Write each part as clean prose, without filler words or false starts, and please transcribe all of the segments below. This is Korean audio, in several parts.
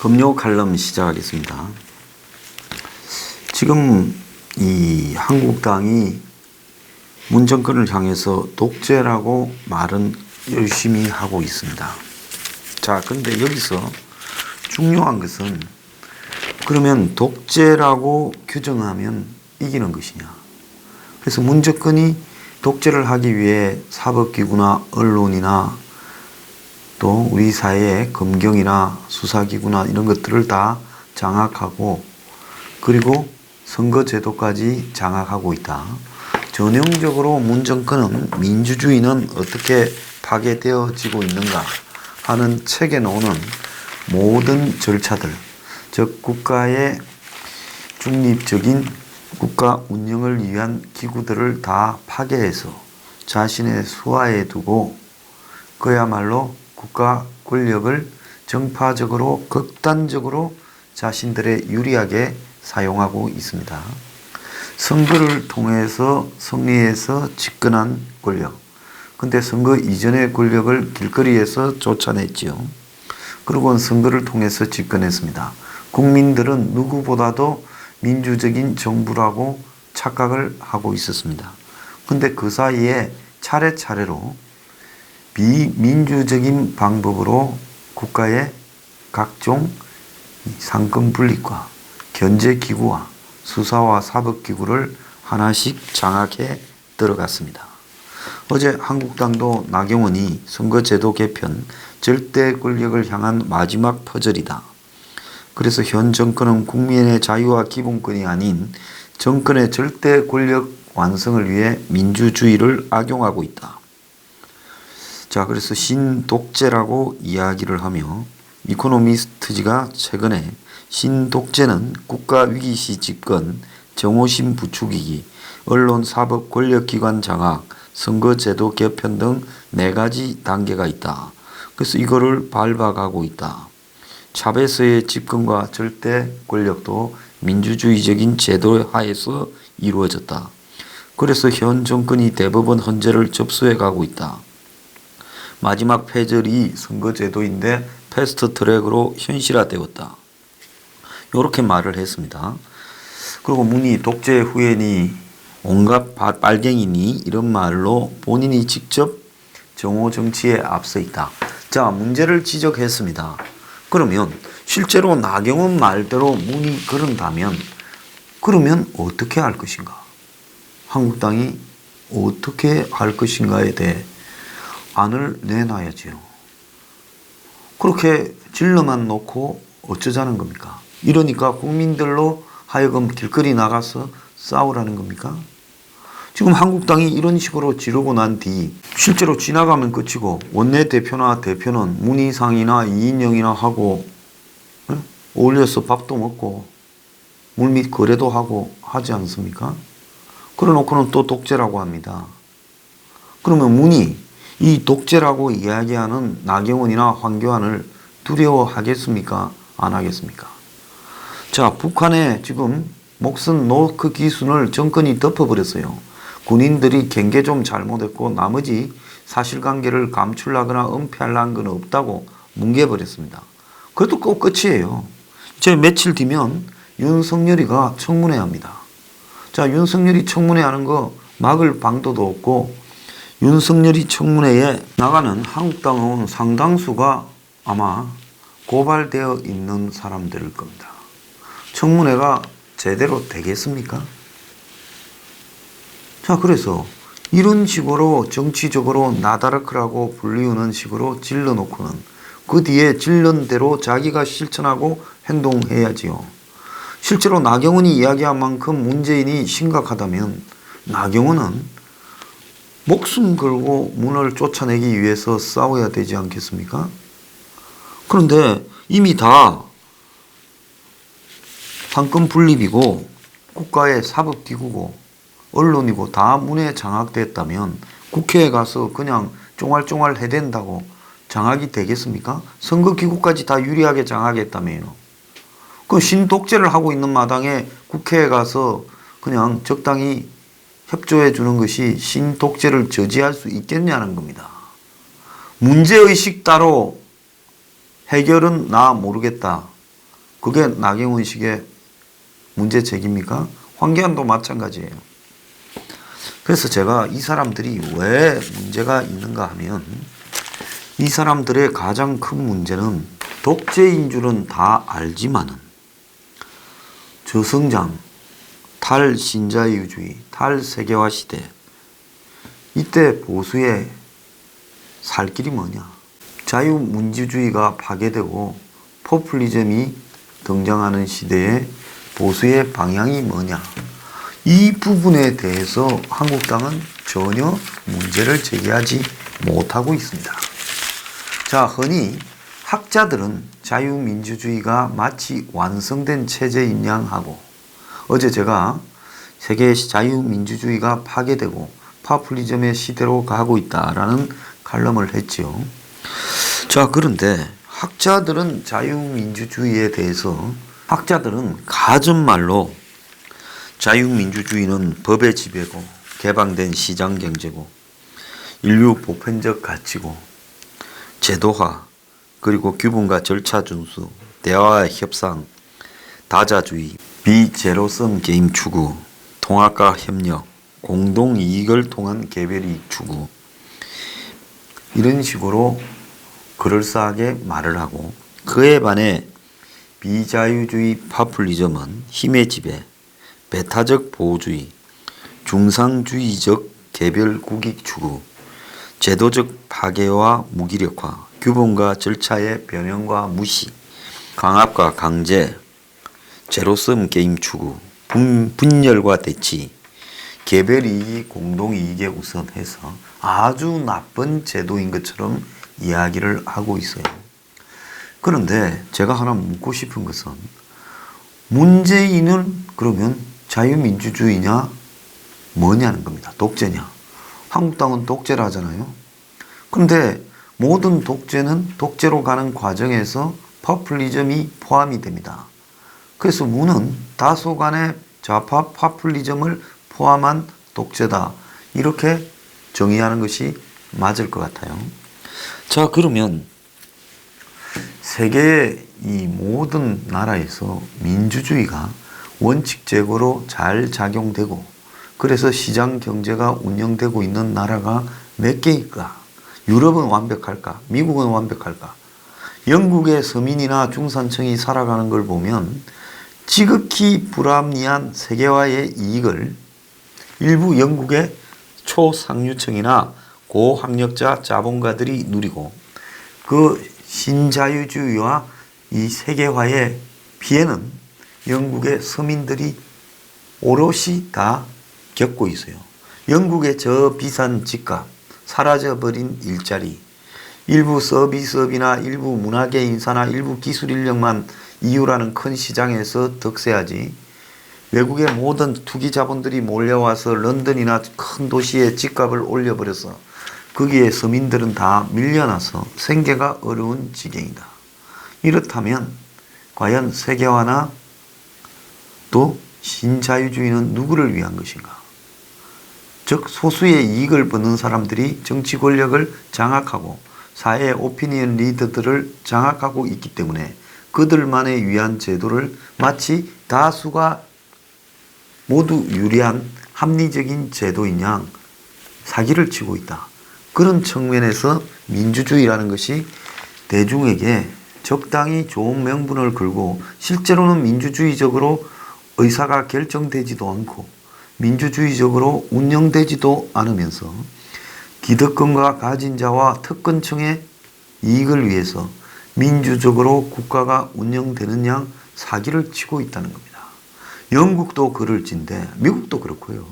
금요 칼럼 시작하겠습니다. 지금 이 한국당이 문정권을 향해서 독재라고 말은 열심히 하고 있습니다. 자, 근데 여기서 중요한 것은 그러면 독재라고 규정하면 이기는 것이냐. 그래서 문정권이 독재를 하기 위해 사법기구나 언론이나 또 우리 사회의 검경이나 수사기구나 이런 것들을 다 장악하고 그리고 선거제도까지 장악하고 있다. 전형적으로 문정권은 민주주의는 어떻게 파괴되어지고 있는가 하는 책에 나오는 모든 절차들, 즉 국가의 중립적인 국가 운영을 위한 기구들을 다 파괴해서 자신의 수하에 두고 그야말로 국가 권력을 정파적으로 극단적으로 자신들의 유리하게 사용하고 있습니다. 선거를 통해서 승리해서 집권한 권력. 근데 선거 이전의 권력을 길거리에서 쫓아냈지요. 그리고 선거를 통해서 집권했습니다. 국민들은 누구보다도 민주적인 정부라고 착각을 하고 있었습니다. 근데 그 사이에 차례차례로 비민주적인 방법으로 국가의 각종 상권 분립과 견제기구와 수사와 사법기구를 하나씩 장악해 들어갔습니다. 어제 한국당도 나경원이 선거제도 개편, 절대 권력을 향한 마지막 퍼즐이다. 그래서 현 정권은 국민의 자유와 기본권이 아닌 정권의 절대 권력 완성을 위해 민주주의를 악용하고 있다. 자, 그래서 신독재라고 이야기를 하며 이코노미스트지가 최근에 신독재는 국가위기시 집권, 정오심 부추기기, 언론 사법 권력기관 장악, 선거제도 개편 등 4가지 단계가 있다. 그래서 이거를 밟아가고 있다. 차베스의 집권과 절대 권력도 민주주의적인 제도 하에서 이루어졌다. 그래서 현 정권이 대법원 헌재를 접수해 가고 있다. 마지막 패절이 선거제도인데 패스트 트랙으로 현실화되었다. 이렇게 말을 했습니다. 그리고 문이 독재 후예니 온갖 빨갱이니 이런 말로 본인이 직접 정오 정치에 앞서 있다. 자, 문제를 지적했습니다. 그러면 실제로 나경원 말대로 문이 그런다면 그러면 어떻게 할 것인가? 한국당이 어떻게 할 것인가에 대해 안을 내놔야지요. 그렇게 질러만 놓고 어쩌자는 겁니까? 이러니까 국민들로 하여금 길거리 나가서 싸우라는 겁니까? 지금 한국당이 이런 식으로 지르고 난 뒤 실제로 지나가면 끝이고 원내대표나 대표는 문희상이나 이인영이나 하고 어울려서 밥도 먹고 물밑 거래도 하고 하지 않습니까? 그래놓고는 또 독재라고 합니다. 그러면 문희 이 독재라고 이야기하는 나경원이나 황교안을 두려워하겠습니까? 안 하겠습니까? 자, 북한에 지금 목선 노크 기순을 정권이 덮어버렸어요. 군인들이 경계 좀 잘못했고 나머지 사실관계를 감추려거나 은폐하려는 건 없다고 뭉개버렸습니다. 그래도 꼭 끝이에요. 이제 며칠 뒤면 윤석열이가 청문회 합니다. 자, 윤석열이 청문회 하는 거 막을 방도도 없고 윤석열이 청문회에 나가는 한국당 의원 상당수가 아마 고발되어 있는 사람들일 겁니다. 청문회가 제대로 되겠습니까? 자, 그래서 이런 식으로 정치적으로 나다르크라고 불리우는 식으로 질러놓고는 그 뒤에 질른 대로 자기가 실천하고 행동해야지요. 실제로 나경원이 이야기한 만큼 문재인이 심각하다면 나경원은 목숨 걸고 문을 쫓아내기 위해서 싸워야 되지 않겠습니까? 그런데 이미 다 상권 분립이고 국가의 사법기구고 언론이고 다 문에 장악됐다면 국회에 가서 그냥 쫑알쫑알 해댄다고 장악이 되겠습니까? 선거기구까지 다 유리하게 장악했다며요. 그 신독재를 하고 있는 마당에 국회에 가서 그냥 적당히 협조해 주는 것이 신독재를 저지할 수 있겠냐는 겁니다. 문제의식 따로 해결은 나 모르겠다. 그게 나경원식의 문제 제기입니까? 황교안도 마찬가지예요. 그래서 제가 이 사람들이 왜 문제가 있는가 하면 이 사람들의 가장 큰 문제는 독재인 줄은 다 알지만은 저성장, 탈신자유주의, 탈세계화 시대 이때 보수의 살 길이 뭐냐? 자유민주주의가 파괴되고 포퓰리즘이 등장하는 시대에 보수의 방향이 뭐냐? 이 부분에 대해서 한국당은 전혀 문제를 제기하지 못하고 있습니다. 자, 흔히 학자들은 자유민주주의가 마치 완성된 체제인 양 하고, 어제 제가 세계의 자유민주주의가 파괴되고 파퓰리즘의 시대로 가고 있다라는 칼럼을 했지요. 자, 그런데 학자들은 자유민주주의에 대해서 학자들은 가정말로 자유민주주의는 법의 지배고 개방된 시장경제고 인류 보편적 가치고 제도화 그리고 규범과 절차 준수, 대화와 협상, 다자주의, 비제로섬 게임 추구, 통합과 협력, 공동이익을 통한 개별이익 추구 이런 식으로 그럴싸하게 말을 하고 그에 반해 비자유주의 파퓰리즘은 힘의 지배, 배타적 보호주의, 중상주의적 개별 국익 추구, 제도적 파괴와 무기력화, 규범과 절차의 변형과 무시, 강압과 강제, 제로섬 게임 추구, 분열과 대치, 개별 이익이 공동 이익에 우선해서 아주 나쁜 제도인 것처럼 이야기를 하고 있어요. 그런데 제가 하나 묻고 싶은 것은 문재인은 그러면 자유민주주의냐 뭐냐는 겁니다. 독재냐. 한국당은 독재라 하잖아요. 그런데 모든 독재는 독재로 가는 과정에서 포퓰리즘이 포함이 됩니다. 그래서 무는 다소간의 좌파 포퓰리즘을 포함한 독재다. 이렇게 정의하는 것이 맞을 것 같아요. 자, 그러면 세계의 이 모든 나라에서 민주주의가 원칙적으로 잘 작용되고 그래서 시장 경제가 운영되고 있는 나라가 몇 개일까? 유럽은 완벽할까? 미국은 완벽할까? 영국의 서민이나 중산층이 살아가는 걸 보면 지극히 불합리한 세계화의 이익을 일부 영국의 초상류층이나 고학력자 자본가들이 누리고 그 신자유주의와 이 세계화의 피해는 영국의 서민들이 오롯이 다 겪고 있어요. 영국의 저 비싼 집값, 사라져버린 일자리, 일부 서비스업이나 일부 문화계 인사나 일부 기술 인력만 이유라는 큰 시장에서 득세하지 외국의 모든 투기 자본들이 몰려와서 런던이나 큰 도시의 집값을 올려버려서 거기에 서민들은 다 밀려나서 생계가 어려운 지경이다. 이렇다면 과연 세계화나 또 신자유주의는 누구를 위한 것인가? 즉 소수의 이익을 버는 사람들이 정치 권력을 장악하고 사회 오피니언 리더들을 장악하고 있기 때문에 그들만을 위한 제도를 마치 다수가 모두 유리한 합리적인 제도인 양 사기를 치고 있다. 그런 측면에서 민주주의라는 것이 대중에게 적당히 좋은 명분을 걸고 실제로는 민주주의적으로 의사가 결정되지도 않고 민주주의적으로 운영되지도 않으면서 기득권과 가진 자와 특권층의 이익을 위해서 민주적으로 국가가 운영되는 양 사기를 치고 있다는 겁니다. 영국도 그럴 진데 미국도 그렇고요.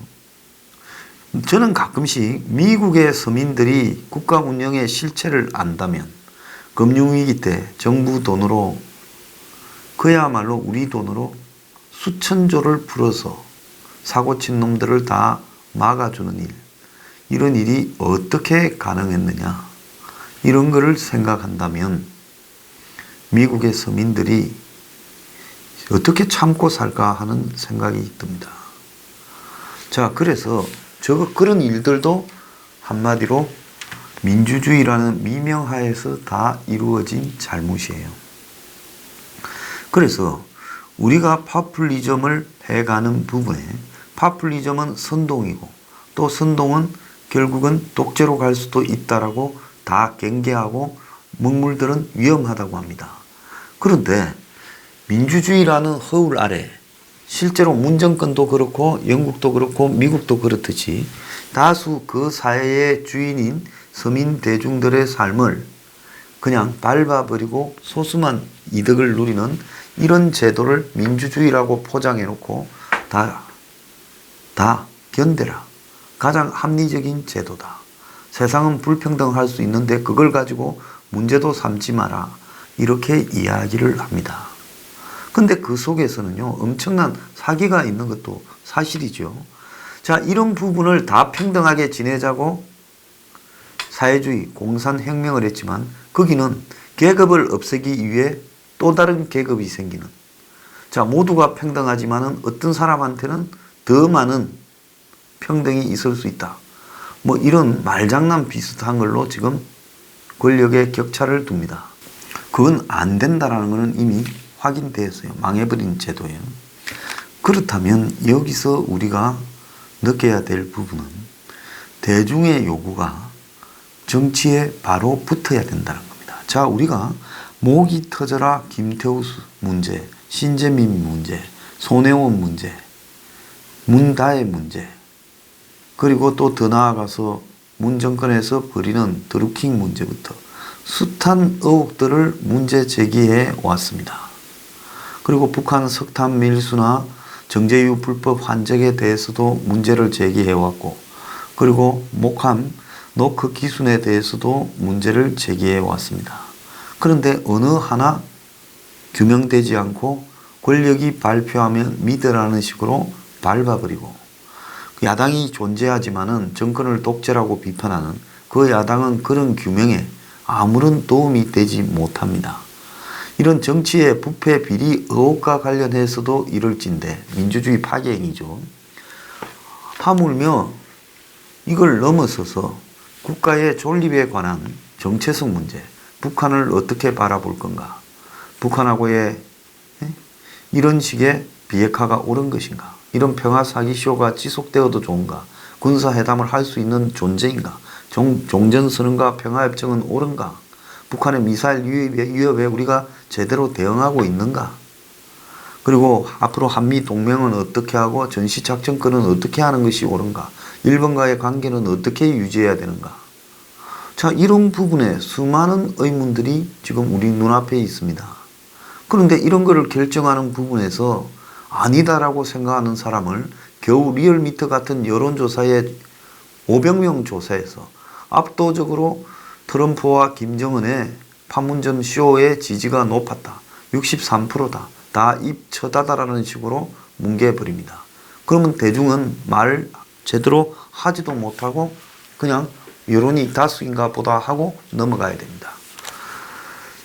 저는 가끔씩 미국의 서민들이 국가 운영의 실체를 안다면 금융위기 때 정부 돈으로 그야말로 우리 돈으로 수천조를 풀어서 사고친 놈들을 다 막아주는 일, 이런 일이 어떻게 가능했느냐 이런 거를 생각한다면 미국의 서민들이 어떻게 참고 살까 하는 생각이 듭니다. 자, 그래서 그런 일들도 한마디로 민주주의라는 미명하에서 다 이루어진 잘못이에요. 그래서 우리가 파퓰리즘을 해가는 부분에 파퓰리즘은 선동이고 또 선동은 결국은 독재로 갈 수도 있다라고 다 경계하고 먹물들은 위험하다고 합니다. 그런데 민주주의라는 허울 아래 실제로 문정권도 그렇고 영국도 그렇고 미국도 그렇듯이 다수 그 사회의 주인인 서민 대중들의 삶을 그냥 밟아버리고 소수만 이득을 누리는 이런 제도를 민주주의라고 포장해놓고 다 견뎌라. 가장 합리적인 제도다. 세상은 불평등할 수 있는데 그걸 가지고 문제도 삼지 마라. 이렇게 이야기를 합니다. 근데 그 속에서는요, 엄청난 사기가 있는 것도 사실이죠. 자, 이런 부분을 다 평등하게 지내자고 사회주의, 공산혁명을 했지만 거기는 계급을 없애기 위해 또 다른 계급이 생기는. 자, 모두가 평등하지만은 어떤 사람한테는 더 많은 평등이 있을 수 있다. 뭐 이런 말장난 비슷한 걸로 지금 권력의 격차를 둡니다. 그건 안 된다라는 것은 이미 확인되었어요. 망해버린 제도예요. 그렇다면 여기서 우리가 느껴야 될 부분은 대중의 요구가 정치에 바로 붙어야 된다는 겁니다. 자, 우리가 목이 터져라 김태우 문제, 신재민 문제, 손혜원 문제, 문다의 문제, 그리고 또 더 나아가서 문 정권에서 벌이는 드루킹 문제부터 숱한 의혹들을 문제 제기해 왔습니다. 그리고 북한 석탄 밀수나 정제유 불법 환적에 대해서도 문제를 제기해 왔고, 그리고 목함 노크 기순에 대해서도 문제를 제기해 왔습니다. 그런데 어느 하나 규명되지 않고 권력이 발표하면 믿으라는 식으로 밟아버리고, 야당이 존재하지만은 정권을 독재라고 비판하는 그 야당은 그런 규명에 아무런 도움이 되지 못합니다. 이런 정치의 부패 비리 의혹과 관련해서도 이럴진데 민주주의 파괴행위죠. 하물며 이걸 넘어서서 국가의 존립에 관한 정체성 문제, 북한을 어떻게 바라볼 건가, 북한하고의 이런 식의 비핵화가 옳은 것인가, 이런 평화 사기쇼가 지속되어도 좋은가, 군사회담을 할 수 있는 존재인가, 종전선언과 평화협정은 옳은가, 북한의 미사일 위협에 우리가 제대로 대응하고 있는가, 그리고 앞으로 한미동맹은 어떻게 하고 전시작전권은 어떻게 하는 것이 옳은가, 일본과의 관계는 어떻게 유지해야 되는가. 자, 이런 부분에 수많은 의문들이 지금 우리 눈앞에 있습니다. 그런데 이런 거를 결정하는 부분에서 아니다라고 생각하는 사람을 겨우 리얼미터 같은 여론조사의 500명 조사에서 압도적으로 트럼프와 김정은의 판문점 쇼의 지지가 높았다. 63%다. 다 입 쳐다다라는 식으로 뭉개버립니다. 그러면 대중은 말 제대로 하지도 못하고 그냥 여론이 다수인가 보다 하고 넘어가야 됩니다.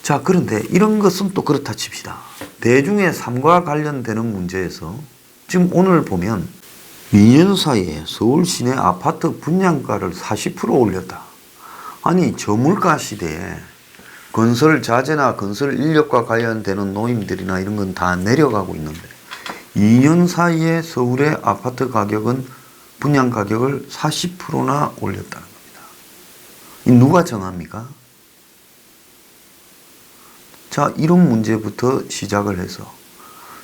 자, 그런데 이런 것은 또 그렇다 칩시다. 대중의 삶과 관련되는 문제에서 지금 오늘 보면 2년 사이에 서울 시내 아파트 분양가를 40% 올렸다. 아니, 저물가 시대에 건설 자재나 건설 인력과 관련되는 노임들이나 이런 건 다 내려가고 있는데 2년 사이에 서울의 아파트 가격은 분양 가격을 40%나 올렸다는 겁니다. 이 누가 정합니까? 자, 이런 문제부터 시작을 해서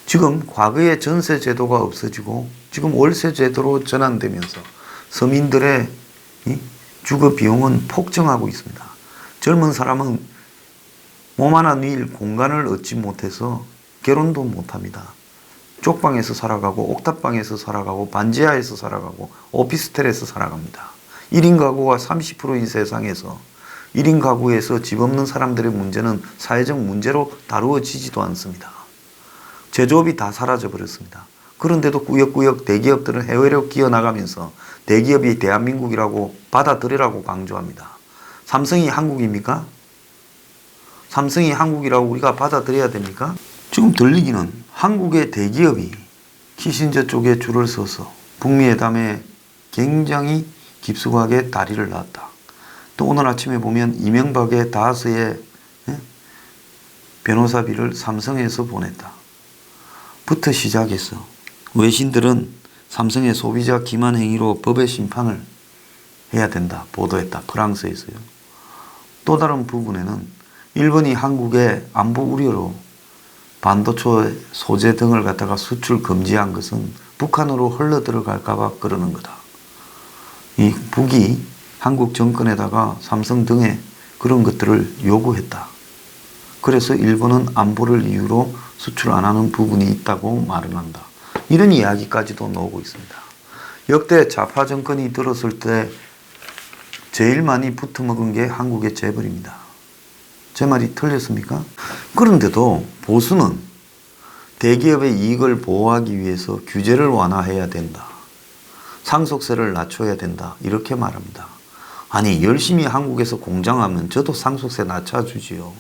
지금 과거의 전세 제도가 없어지고 지금 월세 제도로 전환되면서 서민들의 주거 비용은 폭증하고 있습니다. 젊은 사람은 몸 하나 누일 공간을 얻지 못해서 결혼도 못합니다. 쪽방에서 살아가고 옥탑방에서 살아가고 반지하에서 살아가고 오피스텔에서 살아갑니다. 1인 가구가 30%인 세상에서 1인 가구에서 집 없는 사람들의 문제는 사회적 문제로 다루어지지도 않습니다. 제조업이 다 사라져 버렸습니다. 그런데도 꾸역꾸역 대기업들은 해외로 기어나가면서 대기업이 대한민국이라고 받아들이라고 강조합니다. 삼성이 한국입니까? 삼성이 한국이라고 우리가 받아들여야 됩니까? 지금 들리기는 한국의 대기업이 키신저 쪽에 줄을 서서 북미회담에 굉장히 깊숙하게 다리를 놨다. 또 오늘 아침에 보면 이명박의 다스의 변호사비를 삼성에서 보냈다. 부터 시작해서 외신들은 삼성의 소비자 기만 행위로 법의 심판을 해야 된다 보도했다. 프랑스에서요. 또 다른 부분에는 일본이 한국의 안보 우려로 반도체 소재 등을 갖다가 수출 금지한 것은 북한으로 흘러 들어갈까봐 그러는 거다. 이 북이 한국 정권에다가 삼성 등의 그런 것들을 요구했다. 그래서 일본은 안보를 이유로 수출 안 하는 부분이 있다고 말을 한다. 이런 이야기까지도 나오고 있습니다. 역대 좌파 정권이 들었을 때 제일 많이 붙어먹은 게 한국의 재벌입니다. 제 말이 틀렸습니까? 그런데도 보수는 대기업의 이익을 보호하기 위해서 규제를 완화해야 된다. 상속세를 낮춰야 된다. 이렇게 말합니다. 아니 열심히 한국에서 공장하면 저도 상속세 낮춰주지요.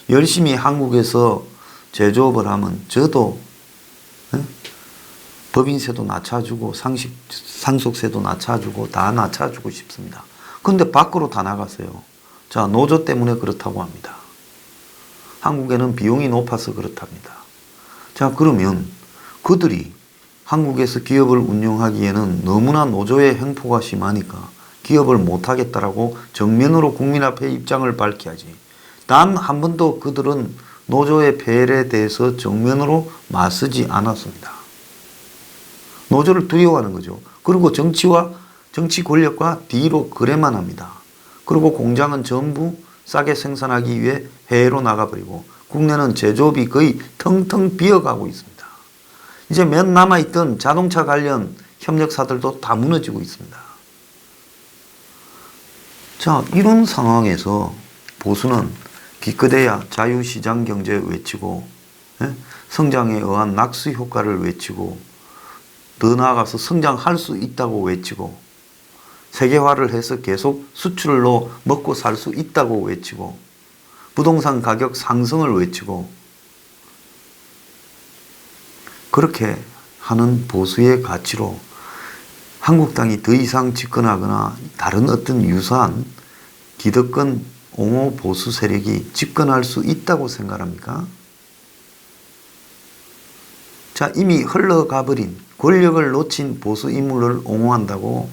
열심히 한국에서 제조업을 하면 저도 법인세도 낮춰주고 상속세도 낮춰주고 다 낮춰주고 싶습니다. 근데 밖으로 다 나가세요. 자, 노조 때문에 그렇다고 합니다. 한국에는 비용이 높아서 그렇답니다. 자, 그러면 그들이 한국에서 기업을 운영하기에는 너무나 노조의 횡포가 심하니까 기업을 못하겠다라고 정면으로 국민 앞에 입장을 밝혀야지. 단 한 번도 그들은 노조의 폐해에 대해서 정면으로 맞서지 않았습니다. 노조를 두려워하는 거죠. 그리고 정치 권력과 뒤로 거래만 합니다. 그리고 공장은 전부 싸게 생산하기 위해 해외로 나가버리고 국내는 제조업이 거의 텅텅 비어가고 있습니다. 이제 몇 남아있던 자동차 관련 협력사들도 다 무너지고 있습니다. 자, 이런 상황에서 보수는 기껏해야 자유시장 경제 외치고 성장에 의한 낙수 효과를 외치고 더 나아가서 성장할 수 있다고 외치고 세계화를 해서 계속 수출로 먹고 살 수 있다고 외치고 부동산 가격 상승을 외치고 그렇게 하는 보수의 가치로 한국당이 더 이상 집권하거나 다른 어떤 유사한 기득권 옹호 보수 세력이 집권할 수 있다고 생각합니까? 자, 이미 흘러가버린 권력을 놓친 보수 인물을 옹호한다고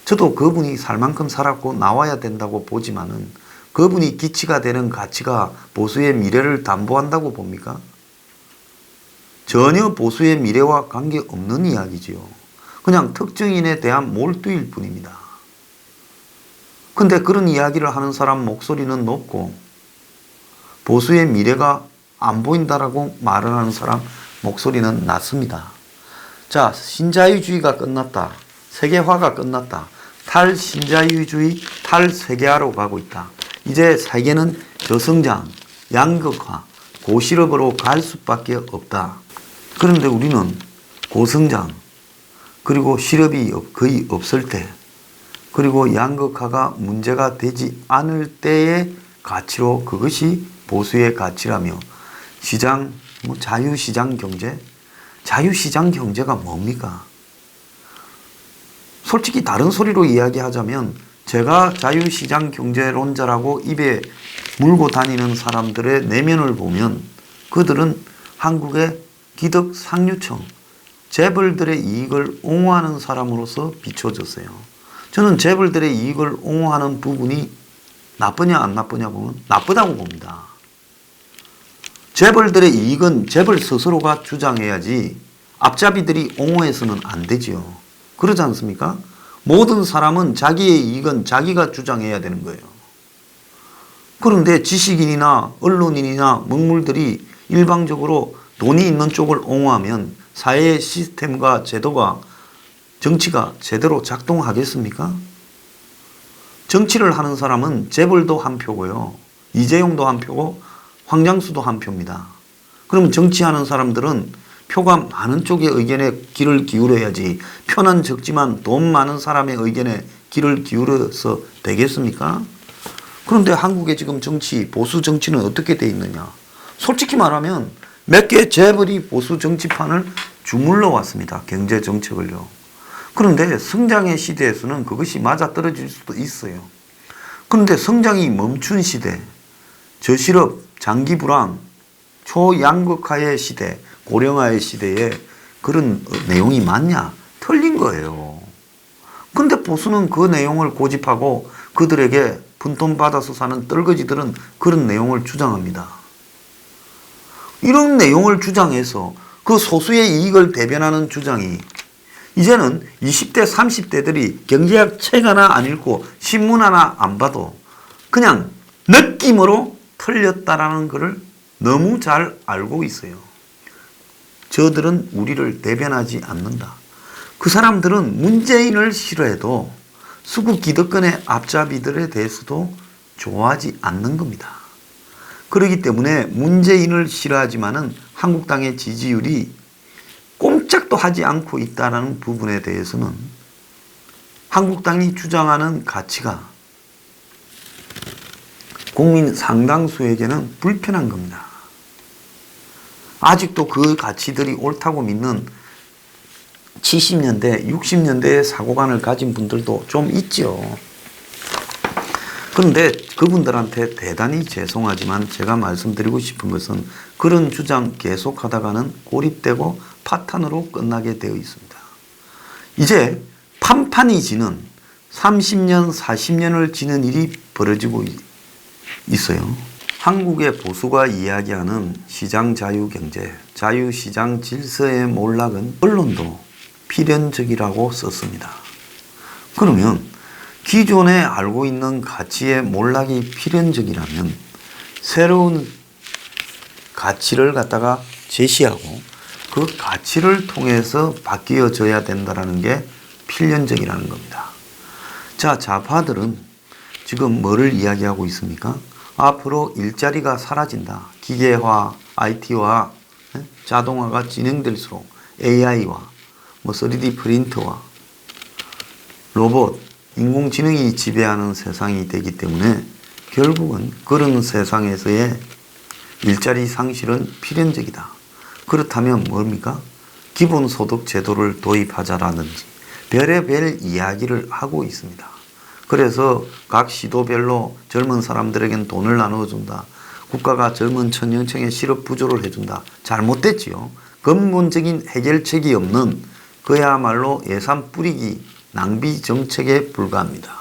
저도 그분이 살 만큼 살았고 나와야 된다고 보지만은 그분이 기치가 되는 가치가 보수의 미래를 담보한다고 봅니까? 전혀 보수의 미래와 관계없는 이야기지요. 그냥 특정인에 대한 몰두일 뿐입니다. 근데 그런 이야기를 하는 사람 목소리는 높고 보수의 미래가 안 보인다라고 말을 하는 사람 목소리는 낮습니다. 자, 신자유주의가 끝났다. 세계화가 끝났다. 탈신자유주의, 탈세계화로 가고 있다. 이제 세계는 저성장, 양극화, 고실업으로 갈 수밖에 없다. 그런데 우리는 고성장, 그리고 실업이 거의 없을 때, 그리고 양극화가 문제가 되지 않을 때의 가치로 그것이 보수의 가치라며 시장, 자유시장 경제? 자유시장 경제가 뭡니까? 솔직히 다른 소리로 이야기하자면 제가 자유시장 경제론자라고 입에 물고 다니는 사람들의 내면을 보면 그들은 한국의 기득 상류층, 재벌들의 이익을 옹호하는 사람으로서 비춰졌어요. 저는 재벌들의 이익을 옹호하는 부분이 나쁘냐 안 나쁘냐 보면 나쁘다고 봅니다. 재벌들의 이익은 재벌 스스로가 주장해야지 앞잡이들이 옹호해서는 안 되지요. 그러지 않습니까? 모든 사람은 자기의 이익은 자기가 주장해야 되는 거예요. 그런데 지식인이나 언론인이나 먹물들이 일방적으로 돈이 있는 쪽을 옹호하면 사회의 시스템과 제도가 정치가 제대로 작동하겠습니까? 정치를 하는 사람은 재벌도 한 표고요. 이재용도 한 표고 황장수도 한 표입니다. 그럼 정치하는 사람들은 표가 많은 쪽의 의견에 귀를 기울여야지 표는 적지만 돈 많은 사람의 의견에 귀를 기울여서 되겠습니까? 그런데 한국의 지금 정치, 보수 정치는 어떻게 돼 있느냐? 솔직히 말하면 몇 개 재벌이 보수 정치판을 주물러 왔습니다. 경제 정책을요. 그런데 성장의 시대에서는 그것이 맞아떨어질 수도 있어요. 그런데 성장이 멈춘 시대, 저실업, 장기 불황, 초양극화의 시대, 고령화의 시대에 그런 내용이 맞냐? 틀린 거예요. 근데 보수는 그 내용을 고집하고 그들에게 분돈 받아서 사는 떨거지들은 그런 내용을 주장합니다. 이런 내용을 주장해서 그 소수의 이익을 대변하는 주장이 이제는 20대, 30대들이 경제학 책 하나 안 읽고 신문 하나 안 봐도 그냥 느낌으로 틀렸다라는 것을 너무 잘 알고 있어요. 저들은 우리를 대변하지 않는다. 그 사람들은 문재인을 싫어해도 수구 기득권의 앞잡이들에 대해서도 좋아하지 않는 겁니다. 그렇기 때문에 문재인을 싫어하지만은 한국당의 지지율이 꼼짝도 하지 않고 있다는 부분에 대해서는 한국당이 주장하는 가치가 국민 상당수에게는 불편한 겁니다. 아직도 그 가치들이 옳다고 믿는 70년대, 60년대의 사고관을 가진 분들도 좀 있죠. 그런데 그분들한테 대단히 죄송하지만 제가 말씀드리고 싶은 것은 그런 주장 계속하다가는 고립되고 파탄으로 끝나게 되어 있습니다. 이제 판판이 지는 30년, 40년을 지는 일이 벌어지고 있어요. 한국의 보수가 이야기하는 시장 자유경제, 자유시장 질서의 몰락은 언론도 필연적이라고 썼습니다. 그러면 기존에 알고 있는 가치의 몰락이 필연적이라면 새로운 가치를 갖다가 제시하고 그 가치를 통해서 바뀌어져야 된다는 게 필연적이라는 겁니다. 자, 좌파들은 지금 뭐를 이야기하고 있습니까? 앞으로 일자리가 사라진다. 기계화, IT화, 자동화가 진행될수록 AI와 3D 프린터와 로봇, 인공지능이 지배하는 세상이 되기 때문에 결국은 그런 세상에서의 일자리 상실은 필연적이다. 그렇다면 뭡니까? 기본소득 제도를 도입하자라든지 별의별 이야기를 하고 있습니다. 그래서 각 시도별로 젊은 사람들에겐 돈을 나눠준다. 국가가 젊은 청년층의 실업 부조를 해준다. 잘못됐지요. 근본적인 해결책이 없는 그야말로 예산 뿌리기 낭비 정책에 불과합니다.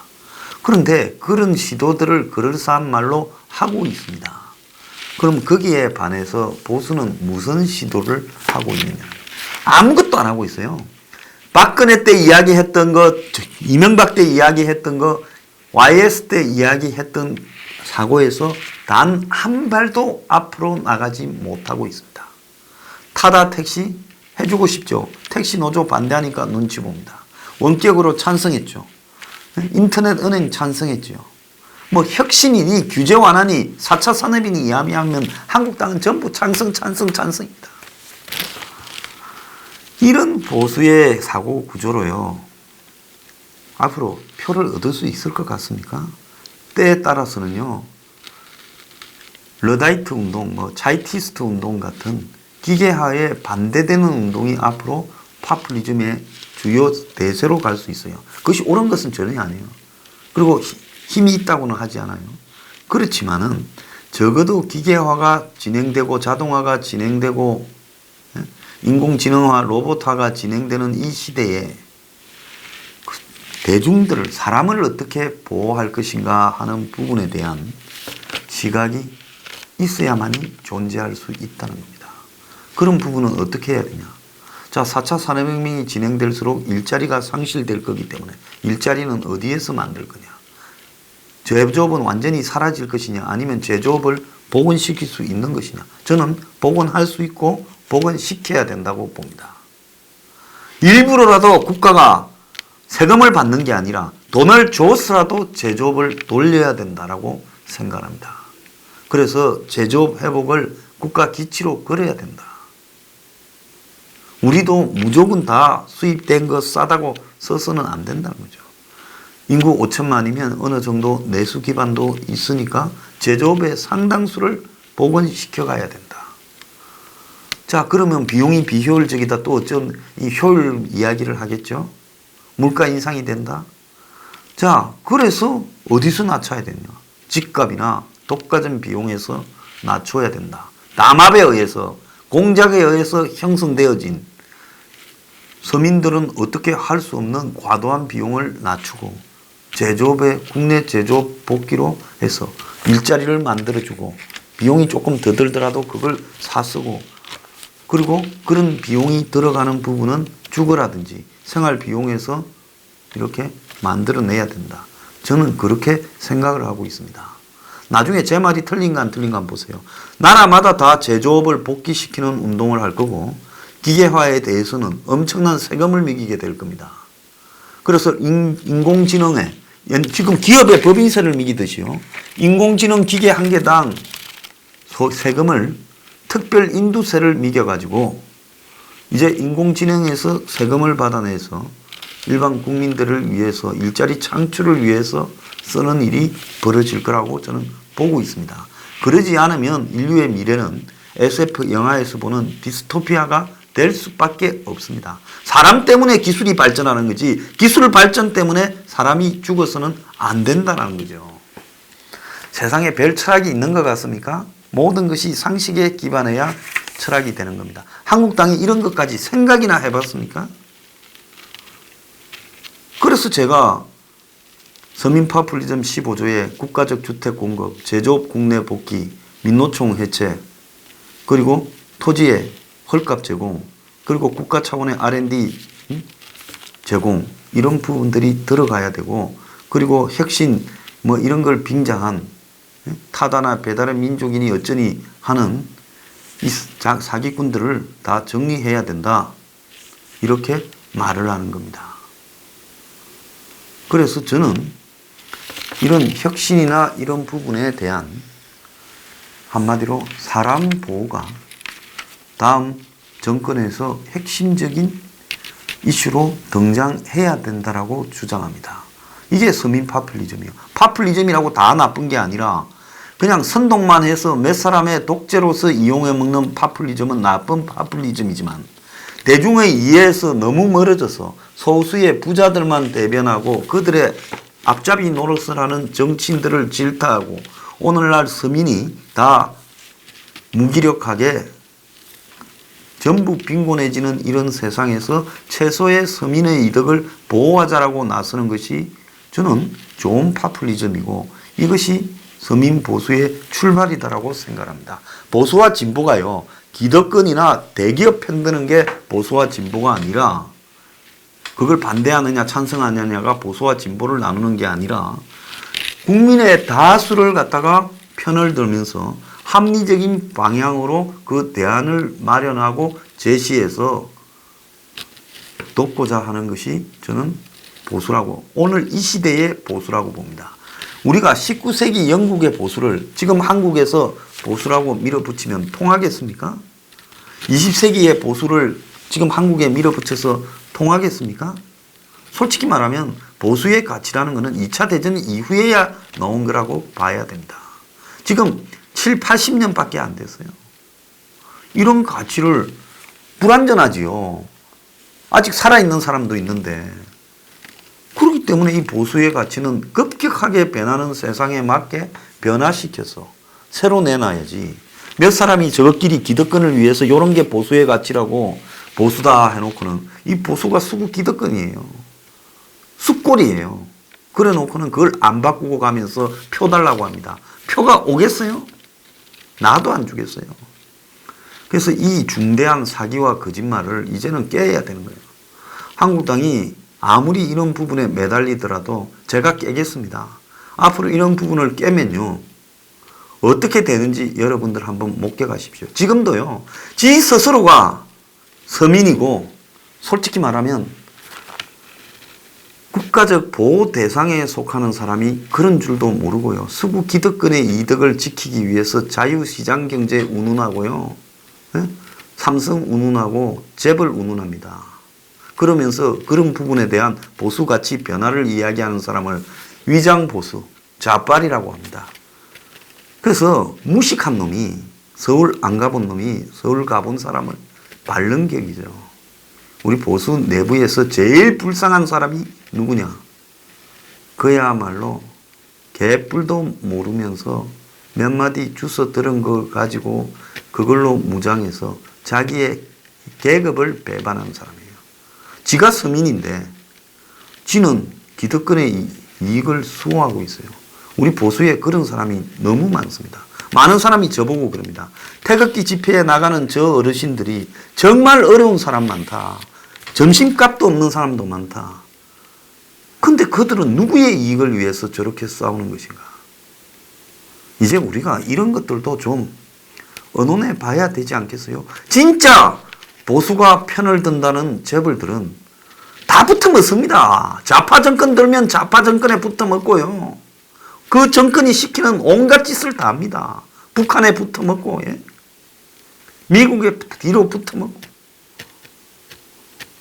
그런데 그런 시도들을 그럴싸한 말로 하고 있습니다. 그럼 거기에 반해서 보수는 무슨 시도를 하고 있느냐? 아무것도 안 하고 있어요. 박근혜 때 이야기했던 것, 이명박 때 이야기했던 것, YS 때 이야기했던 사고에서 단 한 발도 앞으로 나가지 못하고 있습니다. 타다 택시 해주고 싶죠. 택시 노조 반대하니까 눈치 봅니다. 원격으로 찬성했죠. 인터넷 은행 찬성했죠. 혁신이니 규제 완화니 4차 산업이니 이야기하면 한국당은 전부 찬성입니다. 이런 보수의 사고 구조로요. 앞으로 표를 얻을 수 있을 것 같습니까? 때에 따라서는요. 러다이트 운동, 차이티스트 운동 같은 기계화에 반대되는 운동이 앞으로 파퓰리즘의 주요 대세로 갈 수 있어요. 그것이 옳은 것은 전혀 아니에요. 그리고 힘이 있다고는 하지 않아요. 그렇지만은 적어도 기계화가 진행되고 자동화가 진행되고 인공지능화, 로봇화가 진행되는 이 시대에 대중들을, 사람을 어떻게 보호할 것인가 하는 부분에 대한 시각이 있어야만이 존재할 수 있다는 겁니다. 그런 부분은 어떻게 해야 되냐? 자, 4차 산업혁명이 진행될수록 일자리가 상실될 거기 때문에 일자리는 어디에서 만들 거냐? 제조업은 완전히 사라질 것이냐? 아니면 제조업을 복원시킬 수 있는 것이냐? 저는 복원할 수 있고 복원시켜야 된다고 봅니다. 일부러라도 국가가 세금을 받는 게 아니라 돈을 줘서라도 제조업을 돌려야 된다라고 생각합니다. 그래서 제조업 회복을 국가 기치로 걸어야 된다. 우리도 무조건 다 수입된 거 싸다고 써서는 안 된다는 거죠. 인구 5천만이면 어느 정도 내수 기반도 있으니까 제조업의 상당수를 복원시켜 가야 된다. 자, 그러면 비용이 비효율적이다. 또 어쩐 이 효율 이야기를 하겠죠. 물가 인상이 된다. 자, 그래서 어디서 낮춰야 되냐? 집값이나 독과점 비용에서 낮춰야 된다. 담합에 의해서 공작에 의해서 형성되어진 서민들은 어떻게 할 수 없는 과도한 비용을 낮추고 제조업에 국내 제조업 복귀로 해서 일자리를 만들어주고 비용이 조금 더 들더라도 그걸 사쓰고 그리고 그런 비용이 들어가는 부분은 주거라든지 생활 비용에서 이렇게 만들어내야 된다. 저는 그렇게 생각을 하고 있습니다. 나중에 제 말이 틀린가 안 틀린가 한번 보세요. 나라마다 다 제조업을 복귀시키는 운동을 할 거고 기계화에 대해서는 엄청난 세금을 매기게 될 겁니다. 그래서 인공지능에 지금 기업의 법인세를 매기듯이요. 인공지능 기계 한 개당 세금을 특별 인두세를 매겨가지고 이제 인공지능에서 세금을 받아내서 일반 국민들을 위해서 일자리 창출을 위해서 쓰는 일이 벌어질 거라고 저는 보고 있습니다. 그러지 않으면 인류의 미래는 SF 영화에서 보는 디스토피아가 될 수밖에 없습니다. 사람 때문에 기술이 발전하는 거지 기술 발전 때문에 사람이 죽어서는 안 된다는 거죠. 세상에 별 철학이 있는 것 같습니까? 모든 것이 상식에 기반해야 철학이 되는 겁니다. 한국당이 이런 것까지 생각이나 해봤습니까? 그래서 제가 서민 파퓰리즘 15조에 국가적 주택 공급, 제조업 국내 복귀, 민노총 해체, 그리고 토지의 헐값 제공, 그리고 국가 차원의 R&D 제공 이런 부분들이 들어가야 되고 그리고 혁신 뭐 이런 걸 빙자한 타다나 배달의 민족이니 어쩌니 하는 이 사기꾼들을 다 정리해야 된다. 이렇게 말을 하는 겁니다. 그래서 저는 이런 혁신이나 이런 부분에 대한 한마디로 사람 보호가 다음 정권에서 핵심적인 이슈로 등장해야 된다라고 주장합니다. 이게 서민 파퓰리즘이에요. 파퓰리즘이라고 다 나쁜 게 아니라 그냥 선동만 해서 몇 사람의 독재로서 이용해 먹는 파퓰리즘은 나쁜 파퓰리즘이지만 대중의 이해에서 너무 멀어져서 소수의 부자들만 대변하고 그들의 앞잡이 노릇을 하는 정치인들을 질타하고 오늘날 서민이 다 무기력하게 전부 빈곤해지는 이런 세상에서 최소의 서민의 이득을 보호하자라고 나서는 것이 저는 좋은 파퓰리즘이고 이것이 서민 보수의 출발이다라고 생각합니다. 보수와 진보가요. 기득권이나 대기업 편드는 게 보수와 진보가 아니라 그걸 반대하느냐 찬성하느냐가 보수와 진보를 나누는 게 아니라 국민의 다수를 갖다가 편을 들면서 합리적인 방향으로 그 대안을 마련하고 제시해서 돕고자 하는 것이 저는 보수라고 오늘 이 시대의 보수라고 봅니다. 우리가 19세기 영국의 보수를 지금 한국에서 보수라고 밀어붙이면 통하겠습니까? 20세기의 보수를 지금 한국에 밀어붙여서 통하겠습니까? 솔직히 말하면 보수의 가치라는 것은 2차 대전 이후에야 나온 거라고 봐야 됩니다. 지금 7, 80년밖에 안 됐어요. 이런 가치를 불완전하지요. 아직 살아있는 사람도 있는데 그렇기 때문에 이 보수의 가치는 급격하게 변하는 세상에 맞게 변화시켜서 새로 내놔야지. 몇 사람이 저것끼리 기득권을 위해서 이런 게 보수의 가치라고 보수다 해놓고는 이 보수가 수구 기득권이에요. 숫골이에요. 그래 놓고는 그걸 안 바꾸고 가면서 표 달라고 합니다. 표가 오겠어요? 나도 안 주겠어요. 그래서 이 중대한 사기와 거짓말을 이제는 깨야 되는 거예요. 한국당이 아무리 이런 부분에 매달리더라도 제가 깨겠습니다. 앞으로 이런 부분을 깨면요. 어떻게 되는지 여러분들 한번 목격하십시오. 지금도요. 지 스스로가 서민이고 솔직히 말하면 국가적 보호 대상에 속하는 사람이 그런 줄도 모르고요. 수구 기득권의 이득을 지키기 위해서 자유시장 경제 운운하고요. 삼성 운운하고 재벌 운운합니다. 그러면서 그런 부분에 대한 보수가치 변화를 이야기하는 사람을 위장보수, 좌빨이라고 합니다. 그래서 무식한 놈이 서울 안 가본 놈이 서울 가본 사람을 발른격이죠. 우리 보수 내부에서 제일 불쌍한 사람이 누구냐? 그야말로 개뿔도 모르면서 몇 마디 주워 들은 걸 가지고 그걸로 무장해서 자기의 계급을 배반하는 사람이에요. 지가 서민인데 지는 기득권의 이익을 수호하고 있어요. 우리 보수에 그런 사람이 너무 많습니다. 많은 사람이 저보고 그럽니다. 태극기 집회에 나가는 저 어르신들이 정말 어려운 사람 많다. 점심값도 없는 사람도 많다. 근데 그들은 누구의 이익을 위해서 저렇게 싸우는 것인가? 이제 우리가 이런 것들도 좀 의논해 봐야 되지 않겠어요? 진짜 보수가 편을 든다는 재벌들은 다 붙어먹습니다. 좌파 정권 들면 좌파 정권에 붙어먹고요. 그 정권이 시키는 온갖 짓을 다 합니다. 북한에 붙어먹고, 예? 미국에 뒤로 붙어먹고.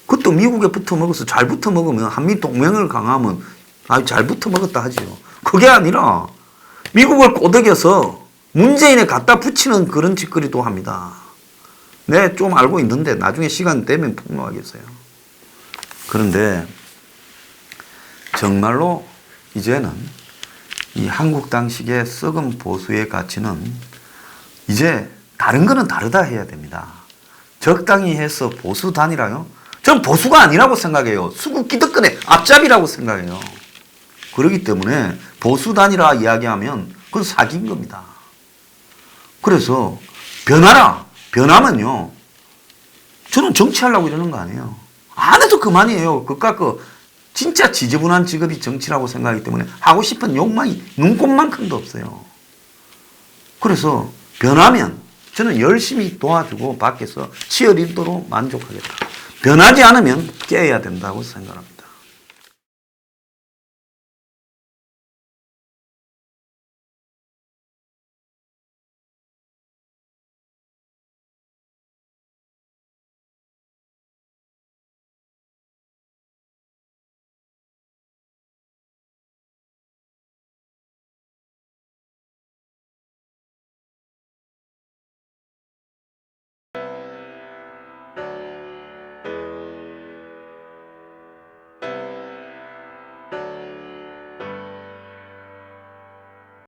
그것도 미국에 붙어먹어서 잘 붙어먹으면 한미 동맹을 강화하면 아주 잘 붙어먹었다 하지요. 그게 아니라 미국을 꼬드겨서 문재인에 갖다 붙이는 그런 짓거리도 합니다. 네, 좀 알고 있는데 나중에 시간 되면 폭로하겠어요. 그런데 정말로 이제는 이 한국당식의 썩은 보수의 가치는 이제 다른 거는 다르다 해야 됩니다. 적당히 해서 보수 단일화요? 전 보수가 아니라고 생각해요. 수구 기득권의 앞잡이라고 생각해요. 그렇기 때문에 보수 단일화 이야기하면 그건 사기인 겁니다. 그래서 변하라. 변하면요. 저는 정치하려고 이러는 거 아니에요. 안 해도 그만이에요. 그깟 진짜 지저분한 직업이 정치라고 생각하기 때문에 하고 싶은 욕망이 눈꼽만큼도 없어요. 그래서 변하면 저는 열심히 도와주고 밖에서 치어리더로 만족하겠다. 변하지 않으면 깨야 된다고 생각합니다.